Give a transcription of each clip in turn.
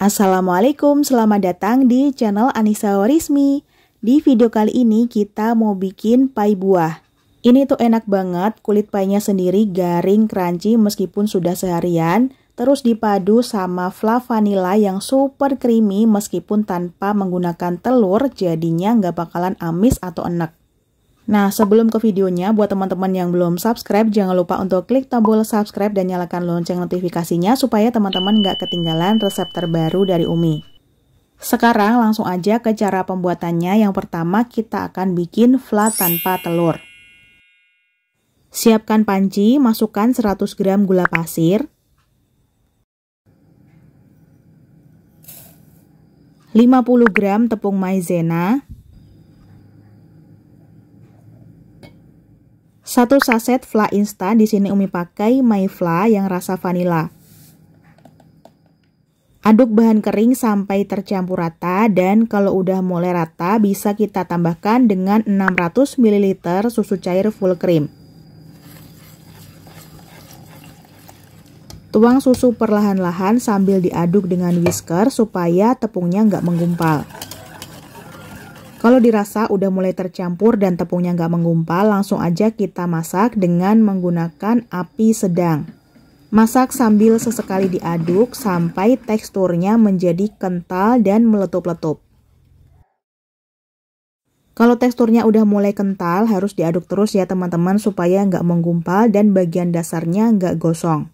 Assalamualaikum, selamat datang di channel Anissa Warismi. Di video kali ini kita mau bikin pai buah. Ini tuh enak banget, kulit painya sendiri garing, crunchy meskipun sudah seharian. Terus dipadu sama flav vanilla yang super creamy meskipun tanpa menggunakan telur, jadinya nggak bakalan amis atau enek. Nah, sebelum ke videonya, buat teman-teman yang belum subscribe, jangan lupa untuk klik tombol subscribe dan nyalakan lonceng notifikasinya supaya teman-teman nggak ketinggalan resep terbaru dari Umi. Sekarang langsung aja ke cara pembuatannya. Yang pertama kita akan bikin flat tanpa telur. Siapkan panci, masukkan 100 gram gula pasir, 50 gram tepung maizena, 1 saset fla instan. Di sini Umi pakai Mayfla yang rasa vanila. Aduk bahan kering sampai tercampur rata, dan kalau udah mulai rata bisa kita tambahkan dengan 600 ml susu cair full cream. Tuang susu perlahan-lahan sambil diaduk dengan whisker supaya tepungnya nggak menggumpal. Kalau dirasa udah mulai tercampur dan tepungnya nggak menggumpal, langsung aja kita masak dengan menggunakan api sedang. Masak sambil sesekali diaduk sampai teksturnya menjadi kental dan meletup-letup. Kalau teksturnya udah mulai kental, harus diaduk terus ya teman-teman supaya nggak menggumpal dan bagian dasarnya nggak gosong.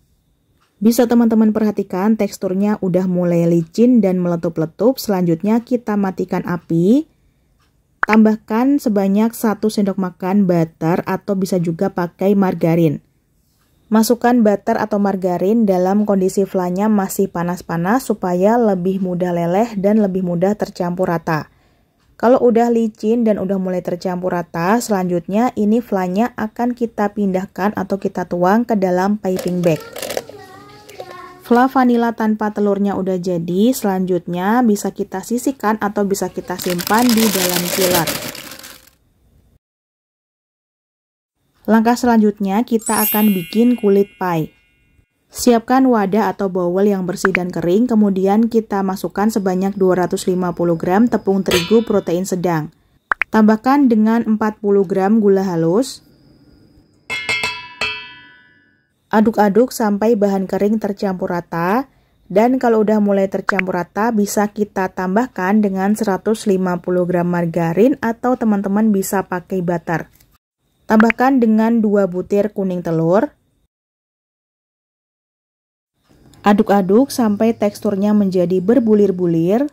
Bisa teman-teman perhatikan teksturnya udah mulai licin dan meletup-letup. Selanjutnya kita matikan api. Tambahkan sebanyak 1 sendok makan butter atau bisa juga pakai margarin. Masukkan butter atau margarin dalam kondisi flanya masih panas-panas supaya lebih mudah leleh dan lebih mudah tercampur rata. Kalau udah licin dan udah mulai tercampur rata, selanjutnya ini flanya akan kita pindahkan atau kita tuang ke dalam piping bag. Fla vanilla tanpa telurnya udah jadi, selanjutnya bisa kita sisihkan atau bisa kita simpan di dalam chiller. Langkah selanjutnya kita akan bikin kulit pai. Siapkan wadah atau bowl yang bersih dan kering, kemudian kita masukkan sebanyak 250 gram tepung terigu protein sedang. Tambahkan dengan 40 gram gula halus. Aduk-aduk sampai bahan kering tercampur rata, dan kalau udah mulai tercampur rata bisa kita tambahkan dengan 150 gram margarin atau teman-teman bisa pakai butter. Tambahkan dengan 2 butir kuning telur. Aduk-aduk sampai teksturnya menjadi berbulir-bulir.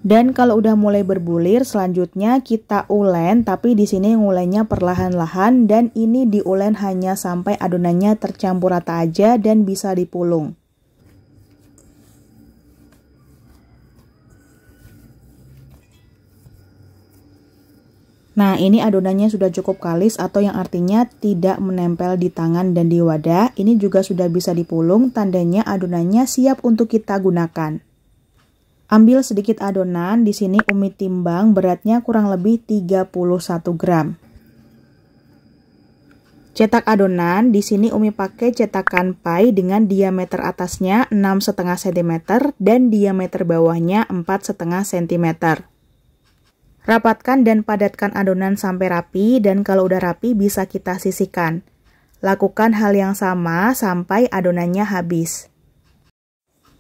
Dan kalau udah mulai berbulir, selanjutnya kita ulen, tapi di sini ngulennya perlahan-lahan dan ini diulen hanya sampai adonannya tercampur rata aja dan bisa dipulung. Nah, ini adonannya sudah cukup kalis atau yang artinya tidak menempel di tangan dan di wadah. Ini juga sudah bisa dipulung, tandanya adonannya siap untuk kita gunakan. Ambil sedikit adonan, di sini Umi timbang beratnya kurang lebih 31 gram. Cetak adonan, di sini Umi pakai cetakan pai dengan diameter atasnya 6,5 cm dan diameter bawahnya 4,5 cm. Rapatkan dan padatkan adonan sampai rapi, dan kalau udah rapi bisa kita sisihkan. Lakukan hal yang sama sampai adonannya habis.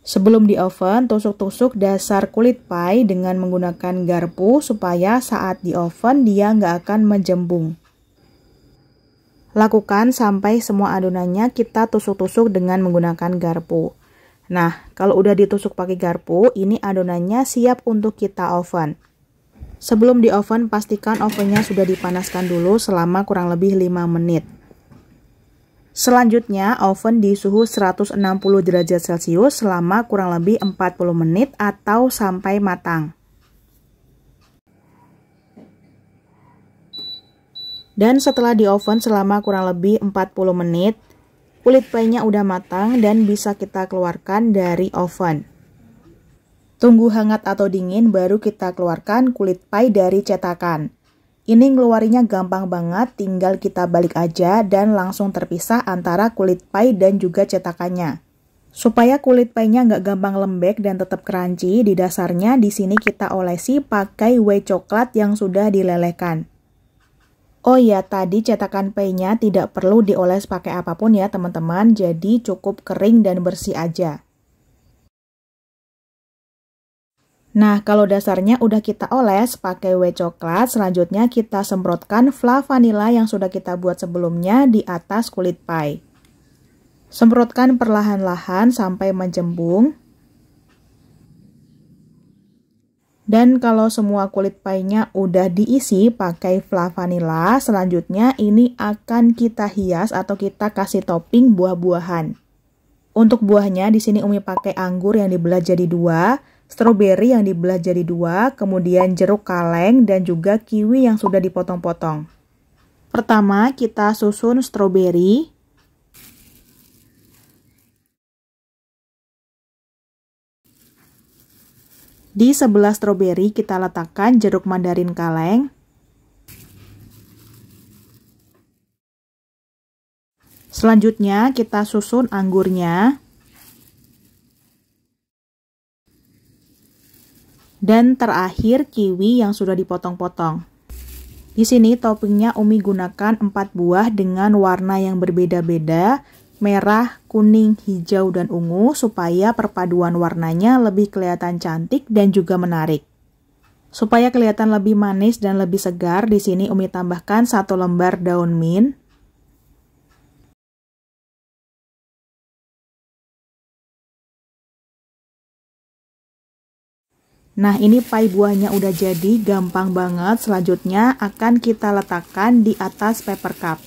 Sebelum di oven, tusuk-tusuk dasar kulit pai dengan menggunakan garpu supaya saat di oven dia nggak akan menjembung. Lakukan sampai semua adonannya kita tusuk-tusuk dengan menggunakan garpu. Nah, kalau udah ditusuk pakai garpu, ini adonannya siap untuk kita oven. Sebelum di oven, pastikan ovennya sudah dipanaskan dulu selama kurang lebih 5 menit. Selanjutnya, oven di suhu 160 derajat Celcius selama kurang lebih 40 menit atau sampai matang. Dan setelah di oven selama kurang lebih 40 menit, kulit painya udah matang dan bisa kita keluarkan dari oven. Tunggu hangat atau dingin baru kita keluarkan kulit pai dari cetakan. Ini ngeluarinya gampang banget, tinggal kita balik aja dan langsung terpisah antara kulit pai dan juga cetakannya. Supaya kulit pie-nya nggak gampang lembek dan tetap crunchy, di dasarnya di sini kita olesi pakai whey coklat yang sudah dilelehkan. Oh iya, tadi cetakan pie-nya tidak perlu dioles pakai apapun ya teman-teman, jadi cukup kering dan bersih aja. Nah, kalau dasarnya udah kita oles pakai whey coklat, selanjutnya kita semprotkan fla vanila yang sudah kita buat sebelumnya di atas kulit pie. Semprotkan perlahan-lahan sampai menjembung. Dan kalau semua kulit pie-nya udah diisi pakai fla vanila, selanjutnya ini akan kita hias atau kita kasih topping buah-buahan. Untuk buahnya di sini Umi pakai anggur yang dibelah jadi 2, stroberi yang dibelah jadi 2, kemudian jeruk kaleng dan juga kiwi yang sudah dipotong-potong. Pertama kita susun stroberi. Di sebelah stroberi kita letakkan jeruk mandarin kaleng. Selanjutnya kita susun anggurnya. Dan terakhir kiwi yang sudah dipotong-potong. Di sini toppingnya Umi gunakan 4 buah dengan warna yang berbeda-beda, merah, kuning, hijau, dan ungu, supaya perpaduan warnanya lebih kelihatan cantik dan juga menarik. Supaya kelihatan lebih manis dan lebih segar, di sini Umi tambahkan 1 lembar daun mint. Nah, ini pie buahnya udah jadi, gampang banget. Selanjutnya akan kita letakkan di atas paper cup.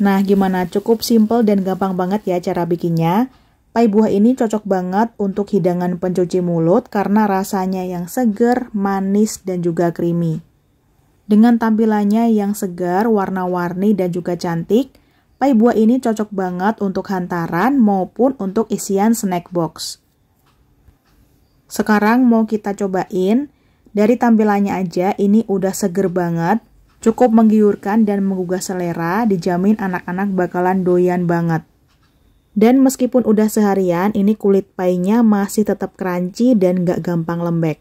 Nah, gimana? Cukup simple dan gampang banget ya cara bikinnya. Pie buah ini cocok banget untuk hidangan pencuci mulut karena rasanya yang seger, manis, dan juga creamy. Dengan tampilannya yang segar, warna-warni, dan juga cantik, pie buah ini cocok banget untuk hantaran maupun untuk isian snack box. Sekarang mau kita cobain. Dari tampilannya aja ini udah seger banget. Cukup menggiurkan dan menggugah selera, dijamin anak-anak bakalan doyan banget. Dan meskipun udah seharian, ini kulit pie-nya masih tetap crunchy dan gak gampang lembek.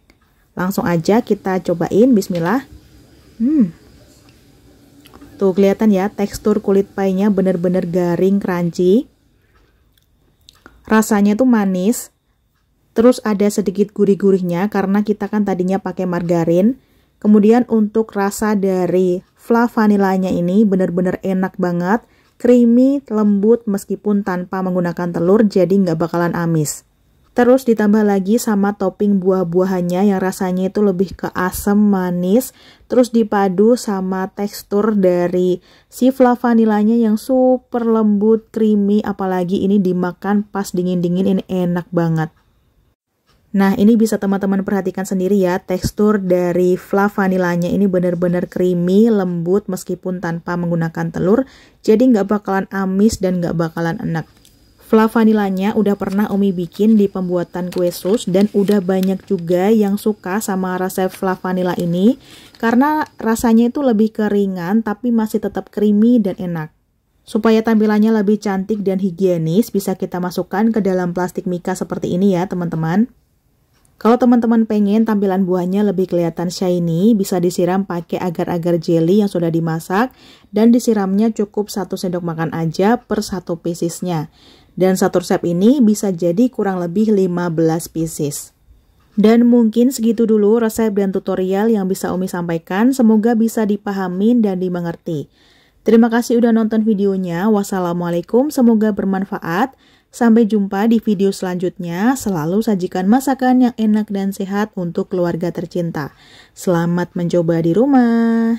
Langsung aja kita cobain, bismillah. Tuh kelihatan ya, tekstur kulit pie-nya bener-bener garing, crunchy. Rasanya tuh manis. Terus ada sedikit gurih-gurihnya karena kita kan tadinya pakai margarin. Kemudian untuk rasa dari fla vanilanya ini benar-benar enak banget, creamy, lembut meskipun tanpa menggunakan telur, jadi nggak bakalan amis. Terus ditambah lagi sama topping buah-buahannya yang rasanya itu lebih ke asam manis, terus dipadu sama tekstur dari si fla vanilanya yang super lembut, creamy, apalagi ini dimakan pas dingin-dingin ini enak banget. Nah, ini bisa teman-teman perhatikan sendiri ya, tekstur dari fla vanilanya ini benar-benar creamy, lembut meskipun tanpa menggunakan telur, jadi nggak bakalan amis dan nggak bakalan enak. Fla vanilanya udah pernah Umi bikin di pembuatan kue sus dan udah banyak juga yang suka sama resep fla vanila ini karena rasanya itu lebih keringan tapi masih tetap creamy dan enak. Supaya tampilannya lebih cantik dan higienis, bisa kita masukkan ke dalam plastik mika seperti ini ya teman-teman. Kalau teman-teman pengen tampilan buahnya lebih kelihatan shiny, bisa disiram pakai agar-agar jelly yang sudah dimasak dan disiramnya cukup 1 sendok makan aja per 1 piecesnya. Dan satu resep ini bisa jadi kurang lebih 15 pieces. Dan mungkin segitu dulu resep dan tutorial yang bisa Umi sampaikan, semoga bisa dipahamin dan dimengerti. Terima kasih udah nonton videonya, wassalamualaikum, semoga bermanfaat. Sampai jumpa di video selanjutnya, selalu sajikan masakan yang enak dan sehat untuk keluarga tercinta. Selamat mencoba di rumah.